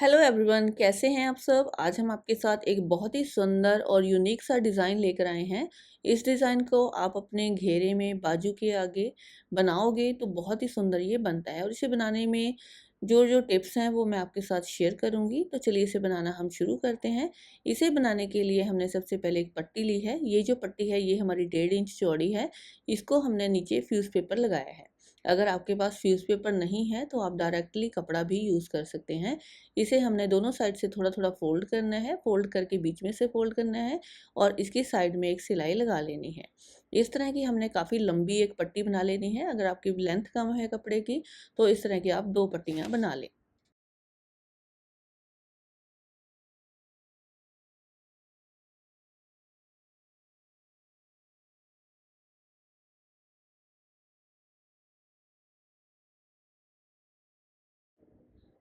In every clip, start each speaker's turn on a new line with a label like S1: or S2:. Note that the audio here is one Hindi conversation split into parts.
S1: हेलो एवरीवन, कैसे हैं आप सब। आज हम आपके साथ एक बहुत ही सुंदर और यूनिक सा डिज़ाइन लेकर आए हैं। इस डिज़ाइन को आप अपने घेरे में बाजू के आगे बनाओगे तो बहुत ही सुंदर ये बनता है। और इसे बनाने में जो जो टिप्स हैं वो मैं आपके साथ शेयर करूंगी। तो चलिए इसे बनाना हम शुरू करते हैं। इसे बनाने के लिए हमने सबसे पहले एक पट्टी ली है। ये जो पट्टी है ये हमारी 1.5 इंच चौड़ी है। इसको हमने नीचे फ्यूज़ पेपर लगाया है। अगर आपके पास फ्यूज़ पेपर नहीं है तो आप डायरेक्टली कपड़ा भी यूज़ कर सकते हैं। इसे हमने दोनों साइड से थोड़ा थोड़ा फोल्ड करना है, फोल्ड करके बीच में से फोल्ड करना है और इसकी साइड में एक सिलाई लगा लेनी है। इस तरह की हमने काफ़ी लंबी एक पट्टी बना लेनी है। अगर आपकी लेंथ कम है कपड़े की तो इस तरह की आप 2 पट्टियाँ बना लें।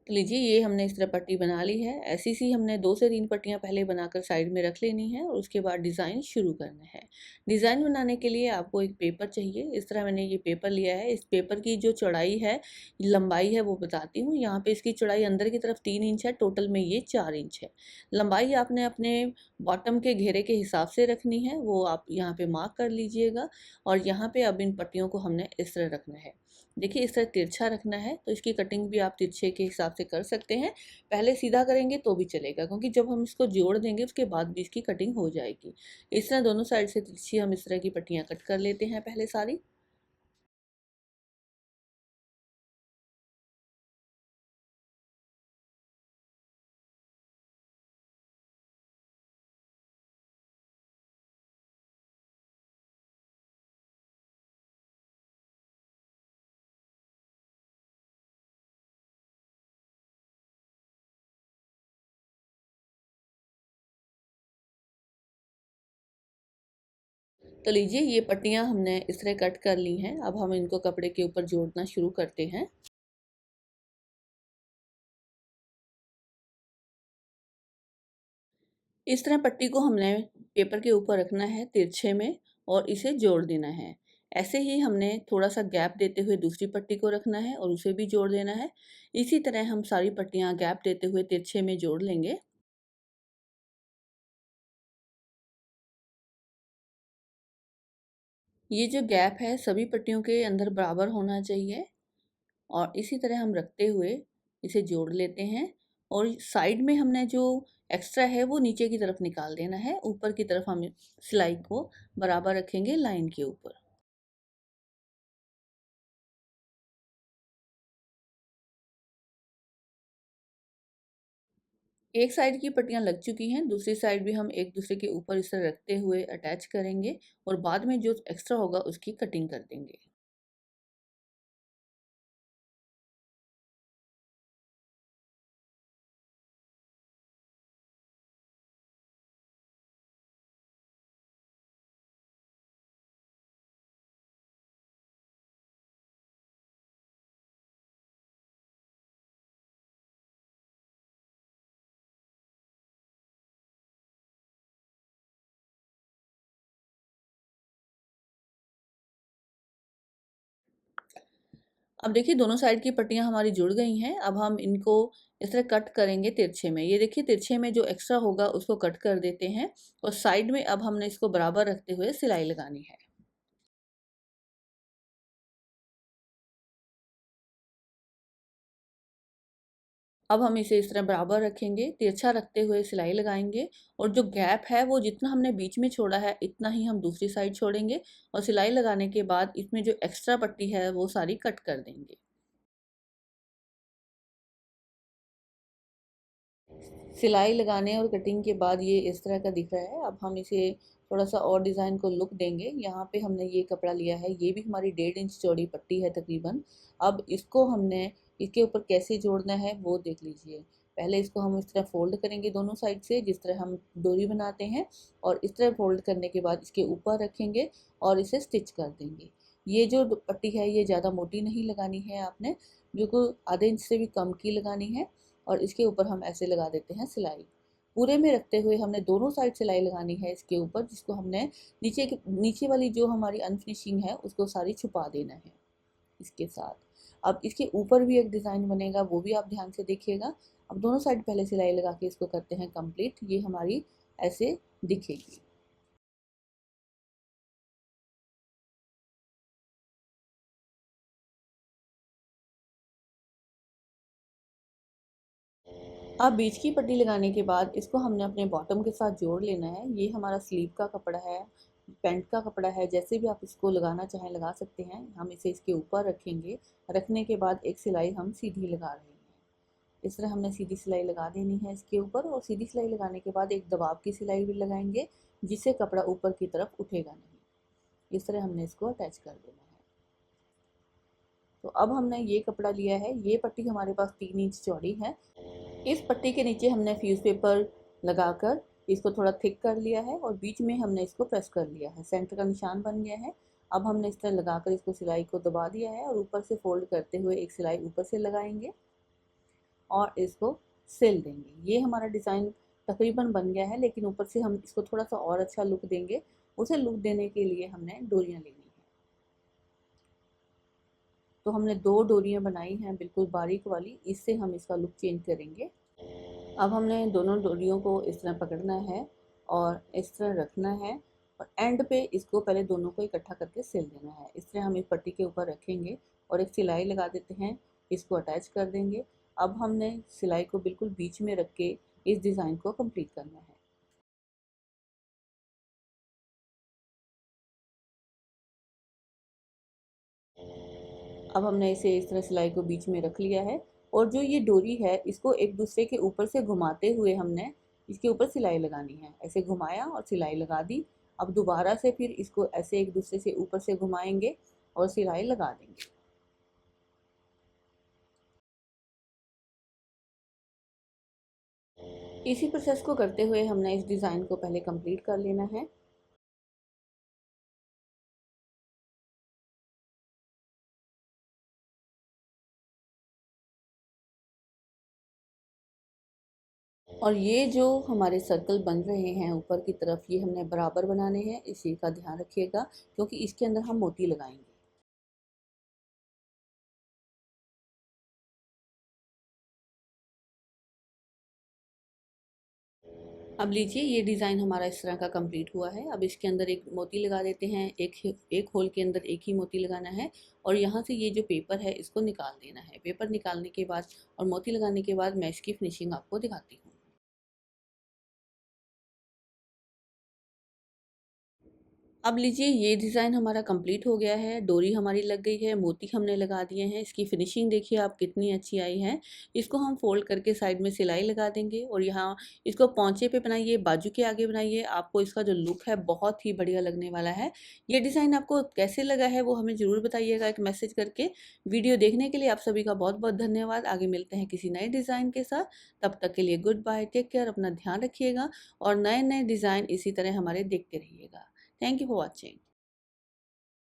S1: तो लीजिए ये हमने इस तरह पट्टी बना ली है। ऐसी सी हमने 2 से 3 पट्टियाँ पहले बनाकर साइड में रख लेनी है और उसके बाद डिज़ाइन शुरू करना है। डिज़ाइन बनाने के लिए आपको एक पेपर चाहिए। इस तरह मैंने ये पेपर लिया है। इस पेपर की जो चौड़ाई है, लंबाई है वो बताती हूँ। यहाँ पे इसकी चौड़ाई अंदर की तरफ 3 इंच है, टोटल में ये 4 इंच है। लंबाई आपने अपने बॉटम के घेरे के हिसाब से रखनी है, वो आप यहाँ पे मार्क कर लीजिएगा। और यहाँ पे अब इन पट्टियों को हमने इस तरह रखना है। देखिए इस तरह तिरछा रखना है, तो इसकी कटिंग भी आप तिरछे के हिसाब से कर सकते हैं। पहले सीधा करेंगे तो भी चलेगा, क्योंकि जब हम इसको जोड़ देंगे उसके बाद भी इसकी कटिंग हो जाएगी। इस तरह दोनों साइड से तिरछी हम इस तरह की पट्टियाँ कट कर लेते हैं पहले सारी। तो लीजिए ये पट्टियाँ हमने इस तरह कट कर ली हैं। अब हम इनको कपड़े के ऊपर जोड़ना शुरू करते हैं। इस तरह पट्टी को हमने पेपर के ऊपर रखना है तिरछे में और इसे जोड़ देना है। ऐसे ही हमने थोड़ा सा गैप देते हुए दूसरी पट्टी को रखना है और उसे भी जोड़ देना है। इसी तरह हम सारी पट्टियाँ गैप देते हुए तिरछे में जोड़ लेंगे। ये जो गैप है सभी पट्टियों के अंदर बराबर होना चाहिए और इसी तरह हम रखते हुए इसे जोड़ लेते हैं। और साइड में हमने जो एक्स्ट्रा है वो नीचे की तरफ निकाल देना है। ऊपर की तरफ हम सिलाई को बराबर रखेंगे लाइन के ऊपर। एक साइड की पट्टियाँ लग चुकी हैं, दूसरी साइड भी हम एक दूसरे के ऊपर इसे रखते हुए अटैच करेंगे और बाद में जो एक्स्ट्रा होगा उसकी कटिंग कर देंगे। अब देखिए दोनों साइड की पट्टियाँ हमारी जुड़ गई हैं। अब हम इनको इस तरह कट करेंगे तिरछे में। ये देखिए तिरछे में जो एक्स्ट्रा होगा उसको कट कर देते हैं और साइड में अब हमने इसको बराबर रखते हुए सिलाई लगानी है। अब हम इसे इस तरह बराबर रखेंगे, तिरछा रखते हुए सिलाई लगाएंगे और जो गैप है वो जितना हमने बीच में छोड़ा है इतना ही हम दूसरी साइड छोड़ेंगे और सिलाई लगाने के बाद इसमें जो एक्स्ट्रा पट्टी है वो सारी कट कर देंगे। सिलाई लगाने और कटिंग के बाद ये इस तरह का दिख रहा है। अब हम इसे थोड़ा सा और डिज़ाइन को लुक देंगे। यहाँ पे हमने ये कपड़ा लिया है, ये भी हमारी 1.5 इंच चौड़ी पट्टी है तकरीबन। अब इसको हमने इसके ऊपर कैसे जोड़ना है वो देख लीजिए। पहले इसको हम इस तरह फोल्ड करेंगे दोनों साइड से, जिस तरह हम डोरी बनाते हैं, और इस तरह फोल्ड करने के बाद इसके ऊपर रखेंगे और इसे स्टिच कर देंगे। ये जो पट्टी है ये ज़्यादा मोटी नहीं लगानी है आपने, बिल्कुल आधे इंच से भी कम की लगानी है। और इसके ऊपर हम ऐसे लगा देते हैं सिलाई। पूरे में रखते हुए हमने दोनों साइड सिलाई लगानी है इसके ऊपर, जिसको हमने नीचे वाली जो हमारी अनफिनिशिंग है उसको सारी छुपा देना है इसके साथ। अब इसके ऊपर भी एक डिज़ाइन बनेगा, वो भी आप ध्यान से देखिएगा। अब दोनों साइड पहले सिलाई लगा के इसको करते हैं कंप्लीट। ये हमारी ऐसे दिखेगी। अब बीच की पट्टी लगाने के बाद इसको हमने अपने बॉटम के साथ जोड़ लेना है। ये हमारा स्लीव का कपड़ा है, पैंट का कपड़ा है, जैसे भी आप इसको लगाना चाहें लगा सकते हैं। हम इसे इसके ऊपर रखेंगे। रखने के बाद एक सिलाई हम सीधी लगा रहे हैं। इस तरह हमने सीधी सिलाई लगा देनी है इसके ऊपर, और सीधी सिलाई लगाने के बाद एक दबाव की सिलाई भी लगाएंगे, जिससे कपड़ा ऊपर की तरफ उठेगा नहीं। इस तरह हमने इसको अटैच कर देना है। तो अब हमने ये कपड़ा लिया है, ये पट्टी हमारे पास 3 इंच चौड़ी है। इस पट्टी के नीचे हमने फ्यूज़ पेपर लगाकर इसको थोड़ा थिक कर लिया है, और बीच में हमने इसको प्रेस कर लिया है। सेंटर का निशान बन गया है। अब हमने इस तरह लगाकर इसको सिलाई को दबा दिया है, और ऊपर से फोल्ड करते हुए एक सिलाई ऊपर से लगाएंगे और इसको सिल देंगे। ये हमारा डिज़ाइन तकरीबन बन गया है, लेकिन ऊपर से हम इसको थोड़ा सा और अच्छा लुक देंगे। उसे लुक देने के लिए हमने डोरियाँ लेनी है। तो हमने 2 डोरियाँ बनाई हैं बिल्कुल बारीक वाली, इससे हम इसका लुक चेंज करेंगे। अब हमने दोनों डोरियों को इस तरह पकड़ना है और इस तरह रखना है, और एंड पे इसको पहले दोनों को इकट्ठा करके सिल देना है। इस तरह हम एक पट्टी के ऊपर रखेंगे और एक सिलाई लगा देते हैं, इसको अटैच कर देंगे। अब हमने सिलाई को बिल्कुल बीच में रख के इस डिज़ाइन को कंप्लीट करना है। अब हमने इसे इस तरह सिलाई को बीच में रख लिया है, और जो ये डोरी है इसको एक दूसरे के ऊपर से घुमाते हुए हमने इसके ऊपर सिलाई लगानी है। ऐसे घुमाया और सिलाई लगा दी। अब दोबारा से फिर इसको ऐसे एक दूसरे से ऊपर से घुमाएंगे और सिलाई लगा देंगे। इसी प्रोसेस को करते हुए हमने इस डिज़ाइन को पहले कंप्लीट कर लेना है। और ये जो हमारे सर्कल बन रहे हैं ऊपर की तरफ, ये हमने बराबर बनाने हैं, इसी का ध्यान रखिएगा, क्योंकि इसके अंदर हम मोती लगाएंगे। अब लीजिए, ये डिज़ाइन हमारा इस तरह का कंप्लीट हुआ है। अब इसके अंदर एक मोती लगा देते हैं। एक होल के अंदर एक ही मोती लगाना है, और यहाँ से ये जो पेपर है इसको निकाल देना है। पेपर निकालने के बाद और मोती लगाने के बाद मैं इसकी फिनिशिंग आपको दिखाती हूँ। अब लीजिए, ये डिज़ाइन हमारा कंप्लीट हो गया है। डोरी हमारी लग गई है, मोती हमने लगा दिए हैं। इसकी फिनिशिंग देखिए आप कितनी अच्छी आई है। इसको हम फोल्ड करके साइड में सिलाई लगा देंगे, और यहाँ इसको पोंचे पे बनाइए, बाजू के आगे बनाइए। आपको इसका जो लुक है बहुत ही बढ़िया लगने वाला है। ये डिज़ाइन आपको कैसे लगा है वो हमें ज़रूर बताइएगा एक मैसेज करके। वीडियो देखने के लिए आप सभी का बहुत बहुत धन्यवाद। आगे मिलते हैं किसी नए डिज़ाइन के साथ। तब तक के लिए गुड बाय, टेक केयर, अपना ध्यान रखिएगा, और नए नए डिज़ाइन इसी तरह हमारे देखते रहिएगा। Thank you for watching.